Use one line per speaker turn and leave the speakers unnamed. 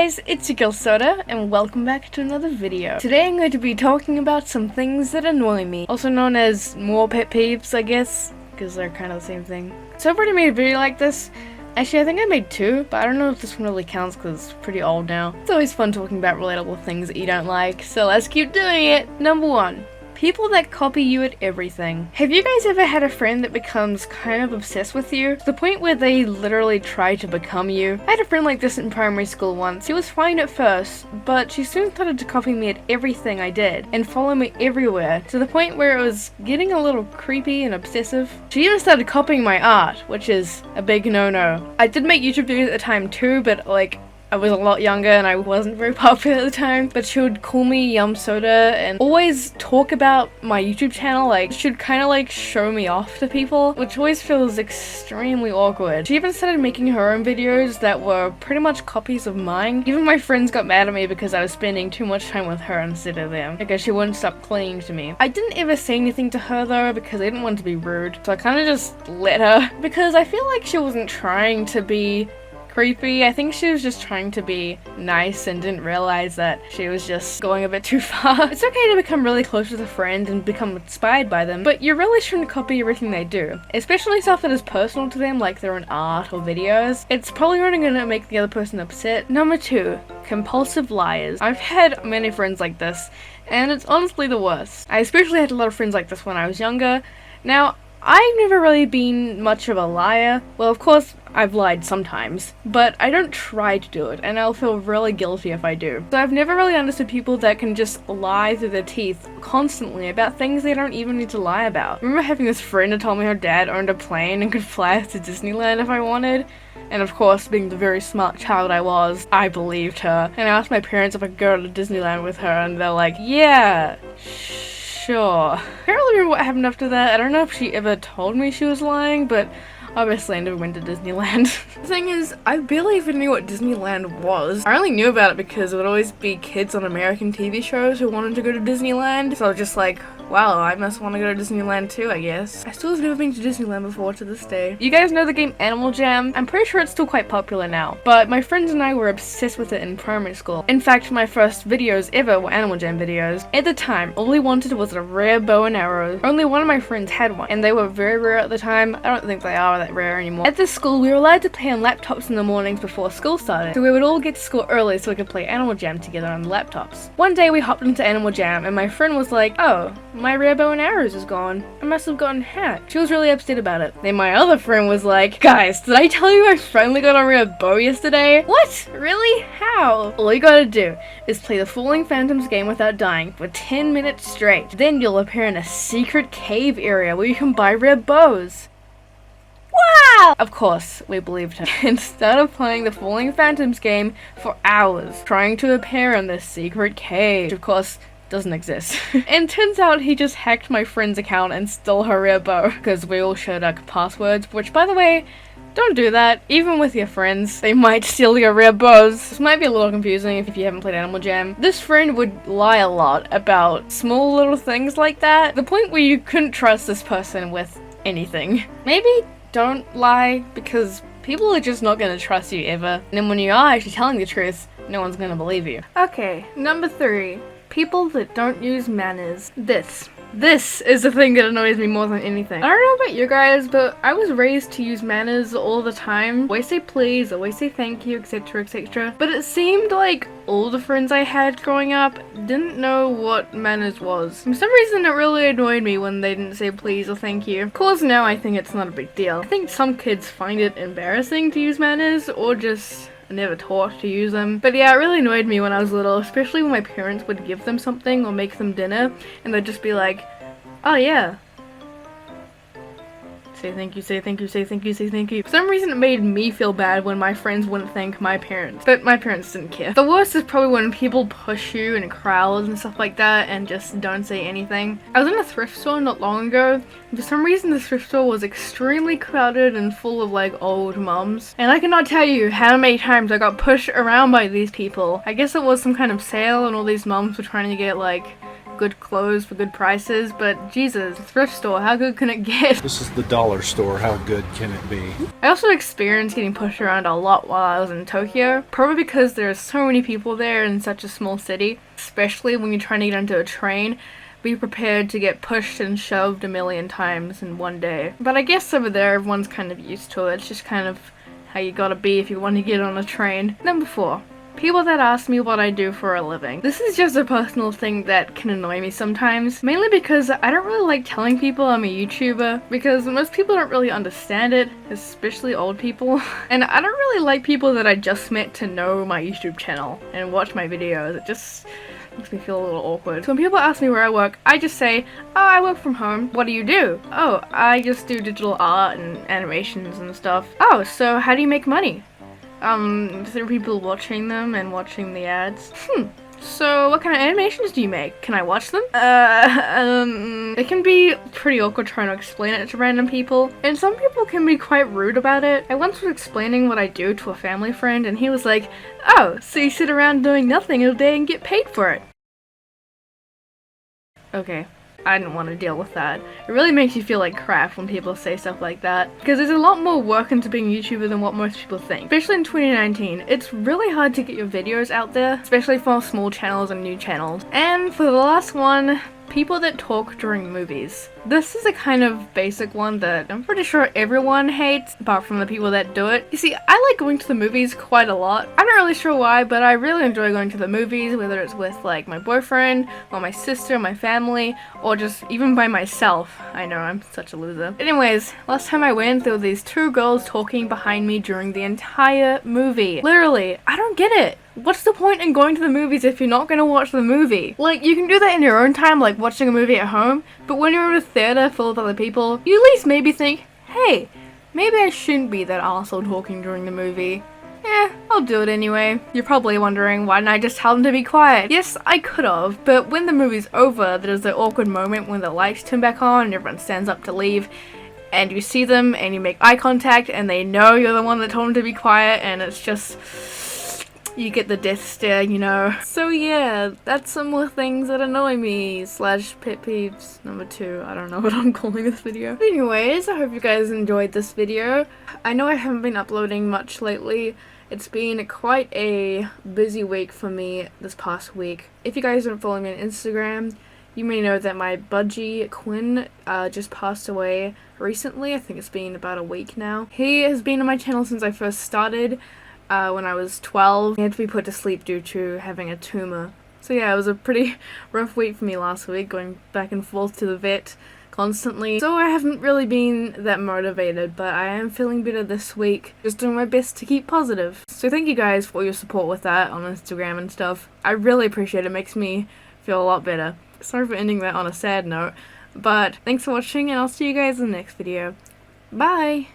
guys, it's your girl Soda, and welcome back to another video. Today I'm going to be talking about some things that annoy me, also known as more pet peeves, I guess, because they're kind of the same thing. So I've already made a video like this. Actually, I think I made two, but I don't know if this one really counts because it's pretty old now. It's always fun talking about relatable things that you don't like, so let's keep doing it. Number 1. People that copy you at everything. Have you guys ever had a friend that becomes kind of obsessed with you? To the point where they literally try to become you? I had a friend like this in primary school once. She was fine at first, but she soon started to copy me at everything I did, and follow me everywhere, to the point where it was getting a little creepy and obsessive. She even started copying my art, which is a big no-no. I did make YouTube videos at the time too, but I was a lot younger and I wasn't very popular at the time, but she would call me Yum Soda and always talk about my YouTube channel, she'd kind of show me off to people, which always feels extremely awkward. She even started making her own videos that were pretty much copies of mine. Even my friends got mad at me because I was spending too much time with her instead of them, because she wouldn't stop clinging to me. I didn't ever say anything to her though, because I didn't want to be rude, so I kind of just let her, because I feel like she wasn't trying to be creepy. I think she was just trying to be nice and didn't realize that she was just going a bit too far. It's okay to become really close with a friend and become inspired by them, but you really shouldn't copy everything they do, especially stuff that is personal to them, like their own art or videos. It's probably only going to make the other person upset. Number 2, compulsive liars. I've had many friends like this, and it's honestly the worst. I especially had a lot of friends like this when I was younger. Now, I've never really been much of a liar. Well, of course, I've lied sometimes, but I don't try to do it, and I'll feel really guilty if I do. So I've never really understood people that can just lie through their teeth constantly about things they don't even need to lie about. I remember having this friend who told me her dad owned a plane and could fly us to Disneyland if I wanted. And of course, being the very smart child I was, I believed her. And I asked my parents if I could go to Disneyland with her, and they're like, yeah, sure. I can't really remember what happened after that. I don't know if she ever told me she was lying, but obviously I never went to Disneyland. The thing is, I barely even knew what Disneyland was. I only knew about it because it would always be kids on American TV shows who wanted to go to Disneyland. So I was just like, wow, I must want to go to Disneyland too, I guess. I still have never been to Disneyland before to this day. You guys know the game Animal Jam? I'm pretty sure it's still quite popular now, but my friends and I were obsessed with it in primary school. In fact, my first videos ever were Animal Jam videos. At the time, all we wanted was a rare bow and arrow. Only one of my friends had one, and they were very rare at the time. I don't think they are that rare anymore. At this school, we were allowed to play on laptops in the mornings before school started, so we would all get to school early so we could play Animal Jam together on the laptops. One day we hopped into Animal Jam, and my friend was like, oh, my rare bow and arrows is gone. I must have gotten hacked. She was really upset about it. Then my other friend was like, guys, did I tell you I finally got a rare bow yesterday? What? Really? How? All you gotta do is play the Falling Phantoms game without dying for 10 minutes straight. Then you'll appear in a secret cave area where you can buy rare bows. Wow! Of course, we believed her, and started playing the Falling Phantoms game for hours, trying to appear in this secret cave, which of course doesn't exist. And turns out he just hacked my friend's account and stole her rare bow, because we all shared our passwords, which, by the way, don't do that. Even with your friends, they might steal your rare bows. This might be a little confusing if you haven't played Animal Jam. This friend would lie a lot about small little things like that, the point where you couldn't trust this person with anything. Maybe don't lie, because people are just not going to trust you ever. And then when you are actually telling the truth, no one's going to believe you. Okay, number 3. People that don't use manners. This is the thing that annoys me more than anything. I don't know about you guys, but I was raised to use manners all the time. Always say please, always say thank you, etc, etc. But it seemed like all the friends I had growing up didn't know what manners was. For some reason it really annoyed me when they didn't say please or thank you. Of course now I think it's not a big deal. I think some kids find it embarrassing to use manners, or just never taught to use them. But yeah, it really annoyed me when I was little, especially when my parents would give them something or make them dinner, and they'd just be like, oh yeah, say thank you, say thank you, say thank you, say thank you. For some reason it made me feel bad when my friends wouldn't thank my parents, but my parents didn't care. The worst is probably when people push you in crowds and stuff like that and just don't say anything. I was in a thrift store not long ago, and for some reason the thrift store was extremely crowded and full of old mums, and I cannot tell you how many times I got pushed around by these people. I guess it was some kind of sale and all these mums were trying to get good clothes for good prices, but Jesus, thrift store, how good can it get?
This is the dollar store. How good can it be?
I also experienced getting pushed around a lot while I was in Tokyo, probably because there's so many people there in such a small city, especially when you're trying to get onto a train. Be prepared to get pushed and shoved a million times in one day. But I guess over there everyone's kind of used to it. It's just kind of how you gotta be if you want to get on a train. Number 4. People that ask me what I do for a living. This is just a personal thing that can annoy me sometimes, mainly because I don't really like telling people I'm a YouTuber, because most people don't really understand it, especially old people. And I don't really like people that I just met to know my YouTube channel and watch my videos. It just makes me feel a little awkward. So when people ask me where I work, I just say, oh, I work from home. What do you do? Oh, I just do digital art and animations and stuff. Oh, so how do you make money? Through people watching them and watching the ads. So what kind of animations do you make? Can I watch them? It can be pretty awkward trying to explain it to random people, and some people can be quite rude about it. I once was explaining what I do to a family friend, and he was like, oh, so you sit around doing nothing all day and get paid for it. Okay. I didn't want to deal with that. It really makes you feel like crap when people say stuff like that, because there's a lot more work into being a YouTuber than what most people think. Especially in 2019, it's really hard to get your videos out there, especially for small channels and new channels. And for the last one, people that talk during movies. This is a kind of basic one that I'm pretty sure everyone hates, apart from the people that do it. You see, I like going to the movies quite a lot. I'm not really sure why, but I really enjoy going to the movies, whether it's with like my boyfriend, or my sister, my family, or just even by myself. I know, I'm such a loser. Anyways, last time I went, there were these 2 girls talking behind me during the entire movie. Literally, I don't get it. What's the point in going to the movies if you're not gonna watch the movie? Like, you can do that in your own time, like watching a movie at home, but when you're in a theater full of other people, you at least maybe think, hey, maybe I shouldn't be that arsehole talking during the movie. I'll do it anyway. You're probably wondering, why didn't I just tell them to be quiet? Yes, I could've, but when the movie's over, there's the awkward moment when the lights turn back on and everyone stands up to leave, and you see them and you make eye contact and they know you're the one that told them to be quiet, and it's just... you get the death stare, you know. So yeah, that's some more things that annoy me, slash pet peeves number 2. I don't know what I'm calling this video. But anyways, I hope you guys enjoyed this video. I know I haven't been uploading much lately. It's been quite a busy week for me this past week. If you guys don't follow me on Instagram, you may know that my budgie, Quinn, just passed away recently. I think it's been about a week now. He has been on my channel since I first started. When I was 12. He had to be put to sleep due to having a tumor. So yeah, it was a pretty rough week for me last week, going back and forth to the vet constantly. So I haven't really been that motivated, but I am feeling better this week. Just doing my best to keep positive. So thank you guys for your support with that on Instagram and stuff. I really appreciate it. It makes me feel a lot better. Sorry for ending that on a sad note, but thanks for watching, and I'll see you guys in the next video. Bye!